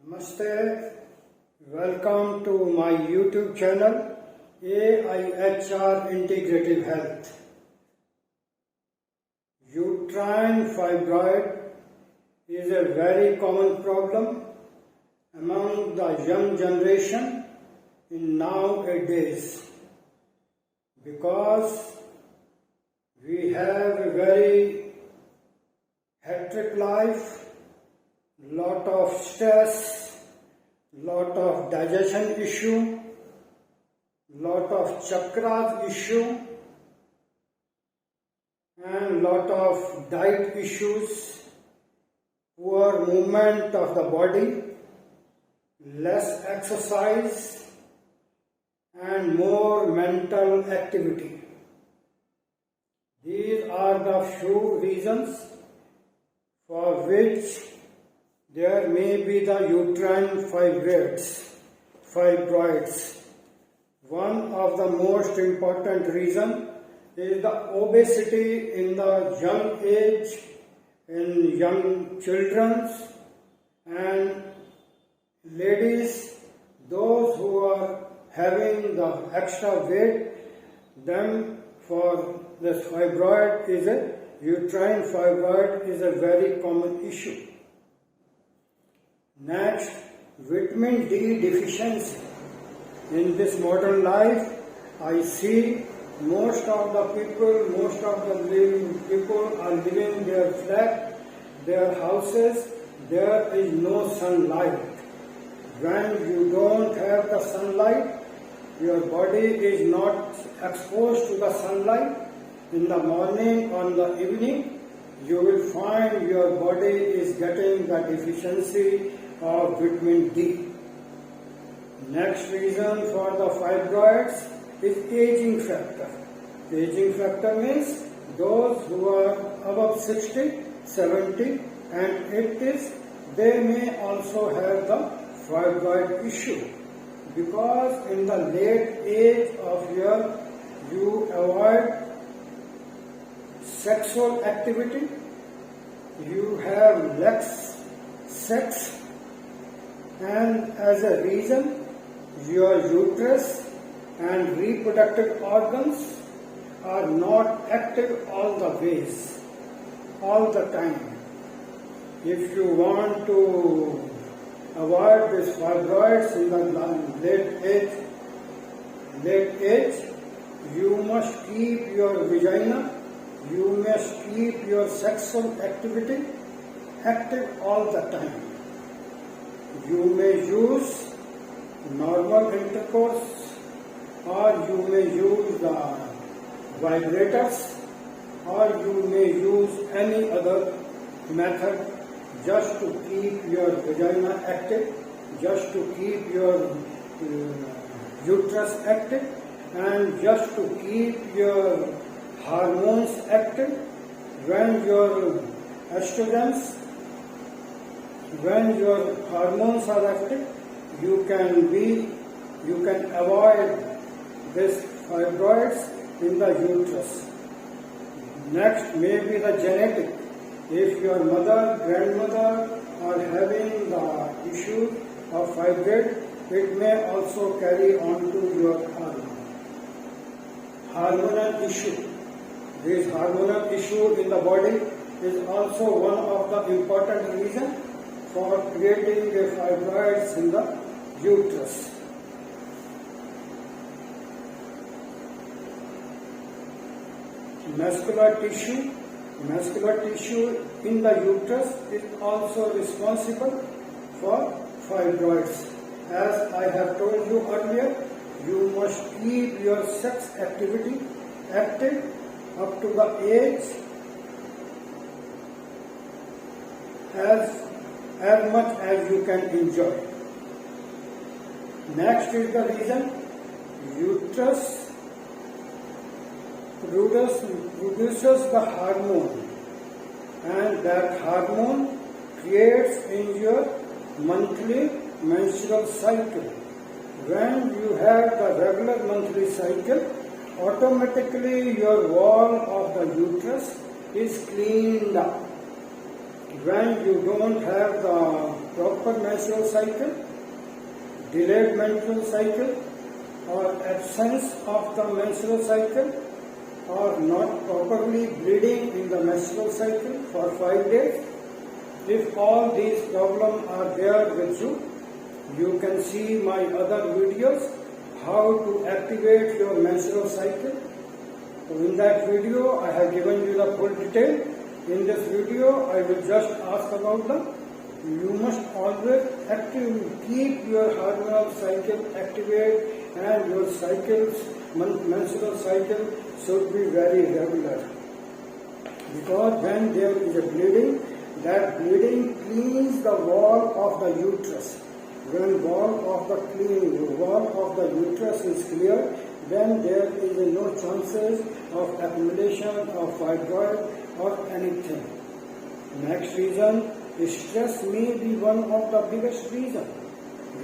Namaste, welcome to my YouTube channel AIHR Integrative Health. Uterine fibroid is a very common problem among the young generation in nowadays because we have a very hectic life, lot of stress, lot of digestion issue, lot of chakras issue, and lot of diet issues, poor movement of the body, less exercise, and more mental activity. These are the few reasons for which there may be the uterine fibroids. One of the most important reasons is the obesity in the young age, in young children and ladies. Those who are having the extra weight, them for this uterine fibroid is a very common issue. Next, vitamin D deficiency. In this modern life, I see most of the living people are living their flat, their houses, there is no sunlight. When you don't have the sunlight, your body is not exposed to the sunlight. In the morning or in the evening, you will find your body is getting the deficiency of vitamin D. Next reason for the fibroids is aging factor. Aging factor means those who are above 60, 70 and 80s, they may also have the fibroid issue because in the late age of you avoid sexual activity, you have less sex, and as a reason your uterus and reproductive organs are not active all the time. If you want to avoid these fibroids in the late age, you must keep your vagina, you must keep your sexual activity active all the time. You may use normal intercourse, or you may use the vibrators, or you may use any other method just to keep your vagina active, just to keep your uterus active, and just to keep your hormones active. When your hormones are active, you can avoid this fibroids in the uterus. Next may be the genetic. If your mother, grandmother are having the issue of fibroid, it may also carry on to your hormonal issue. This hormonal issue in the body is also one of the important reasons for creating a fibroids in the uterus. Muscular tissue in the uterus is also responsible for fibroids. As I have told you earlier, you must keep your sex activity active up to the age as much as you can enjoy. Next is the reason uterus produces the hormone, and that hormone creates in your monthly menstrual cycle. When you have the regular monthly cycle, automatically your wall of the uterus is cleaned up. when you don't have the proper menstrual cycle, delayed menstrual cycle, or absence of the menstrual cycle, or not properly bleeding in the menstrual cycle for 5 days. If all these problems are there with you, you can see my other videos how to activate your menstrual cycle. So in that video I have given you the full detail. In this video I will just ask about you must always keep your hormonal cycle activated, and your menstrual cycle should be very regular. Because when there is a bleeding, that bleeding cleans the wall of the uterus. When wall of the uterus is clear, then there is no chances of accumulation of fibroid or anything. Next reason, stress may be one of the biggest reasons.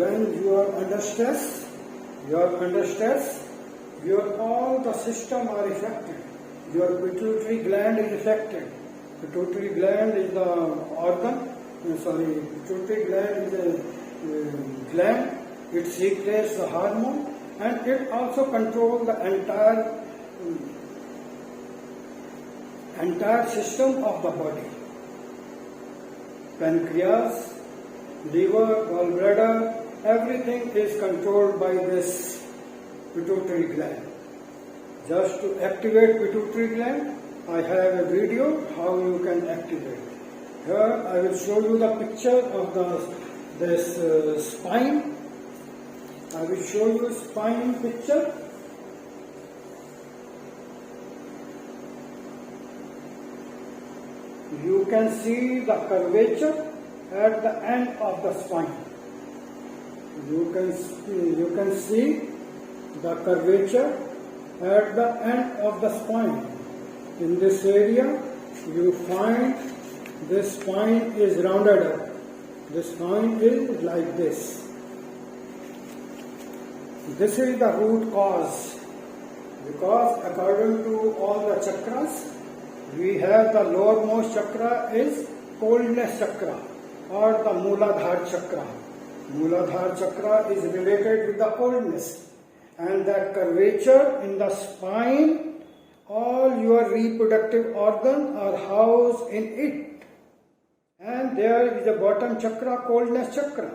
When you are under stress, all the system are affected. Your pituitary gland is affected. Pituitary gland is the pituitary gland is a gland. It secretes the hormone, and it also controls the entire system of the body. Pancreas, liver, gallbladder, everything is controlled by this pituitary gland. Just to activate pituitary gland, I have a video how you can activate. Here I will show you the picture of this spine. I will show you spine picture. You can see the curvature at the end of the spine. You can see the curvature at the end of the spine. In this area, you find this spine is rounded up. The spine is like this. This is the root cause, because according to all the chakras, we have the lowermost chakra is coldness chakra or the Mooladhara chakra. Mooladhara chakra is related with the coldness, and that curvature in the spine, all your reproductive organs are housed in it. And there is a bottom chakra, coldness chakra.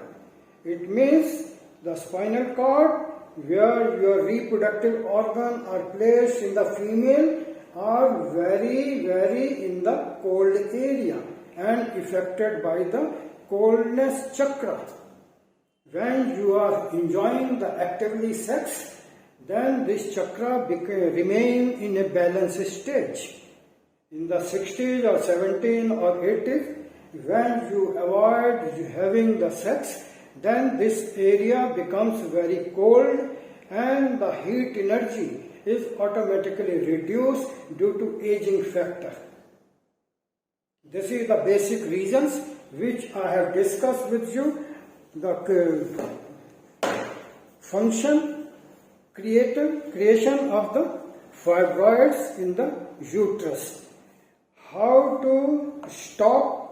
It means the spinal cord, where your reproductive organs are placed in the female, are very, very in the cold area and affected by the coldness chakra. When you are enjoying the actively sex, then this chakra remain in a balanced stage. In the 60s or 70s or 80s, when you avoid having the sex, then this area becomes very cold and the heat energy is automatically reduced due to aging factor. This is the basic reasons which I have discussed with you. The creation of the fibroids in the uterus. How to stop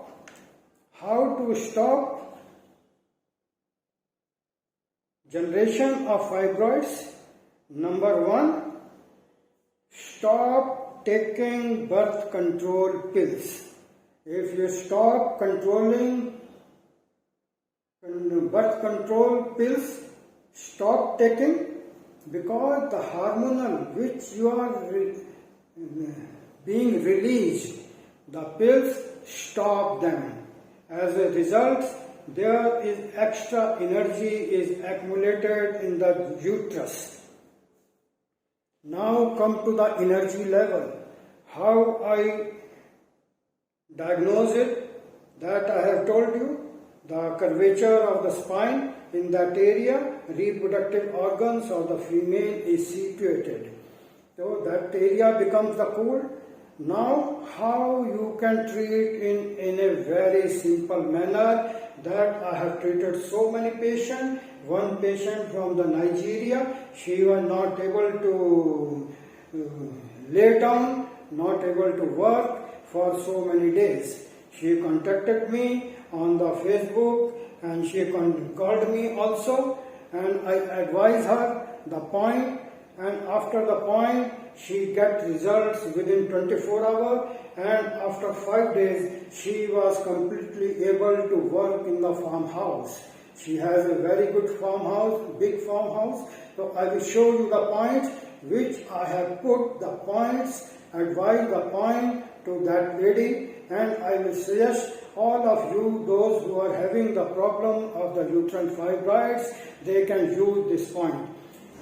generation of fibroids? Number 1, stop taking birth control pills. If you stop controlling birth control pills, stop taking, because the hormonal which you are being released, the pills stop them. As a result, there is extra energy is accumulated in the uterus. Now come to the energy level. How I diagnose it, that I have told you. The curvature of the spine, in that area, reproductive organs of the female is situated. So that area becomes the cold. Now how you can treat in a very simple manner, that I have treated so many patients. One patient from the Nigeria, she was not able to lay down, not able to work for so many days. She contacted me. on the Facebook, and she called me also, and I advised her the point, and after the point she get results within 24 hours, and after 5 days she was completely able to work in the farmhouse. She has a very good farmhouse, big farmhouse. So I will show you the points which I have put the points, advise the point to that lady, and I will suggest all of you, those who are having the problem of the uterine fibroids, they can use this point.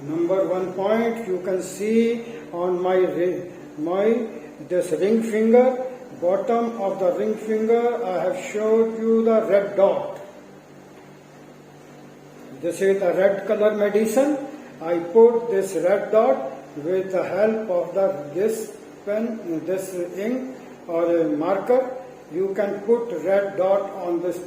Number 1 point you can see on this ring finger, bottom of the ring finger, I have showed you the red dot. This is the red color medicine. I put this red dot with the help of this pen, this ink or a marker. You can put red dot on this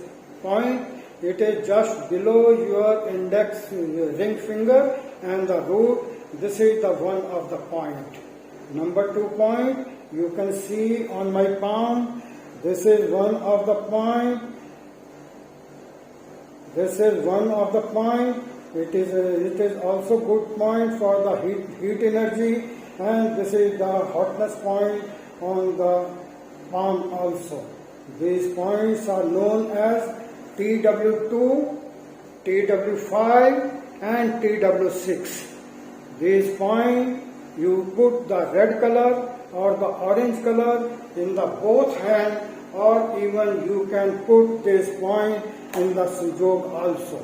point. It is just below your index ring finger and the root. This is the one of the point. Number 2 point you can see on my palm. This is one of the point. This is one of the point. It is also good point for the heat energy, and this is the hotness point on the palm also. These points are known as TW2, TW5 and TW6. These points you put the red color or the orange color in the both hand, or even you can put this point in the sujog also.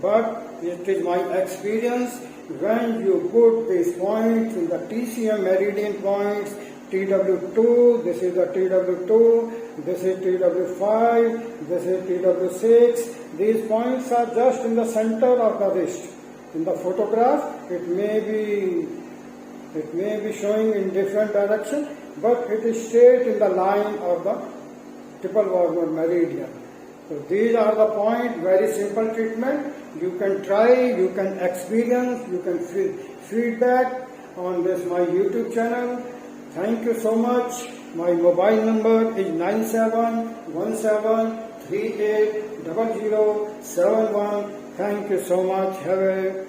But it is my experience, when you put these points in the TCM meridian points, TW2, this is the TW2, this is TW5, this is TW6, these points are just in the center of the wrist. In the photograph, it may be showing in different direction, but it is straight in the line of the triple warmer meridian. So these are the points, very simple treatment. You can try, you can experience, you can feedback on this my YouTube channel. Thank you so much. My mobile number is 9717380071. Thank you so much. Have a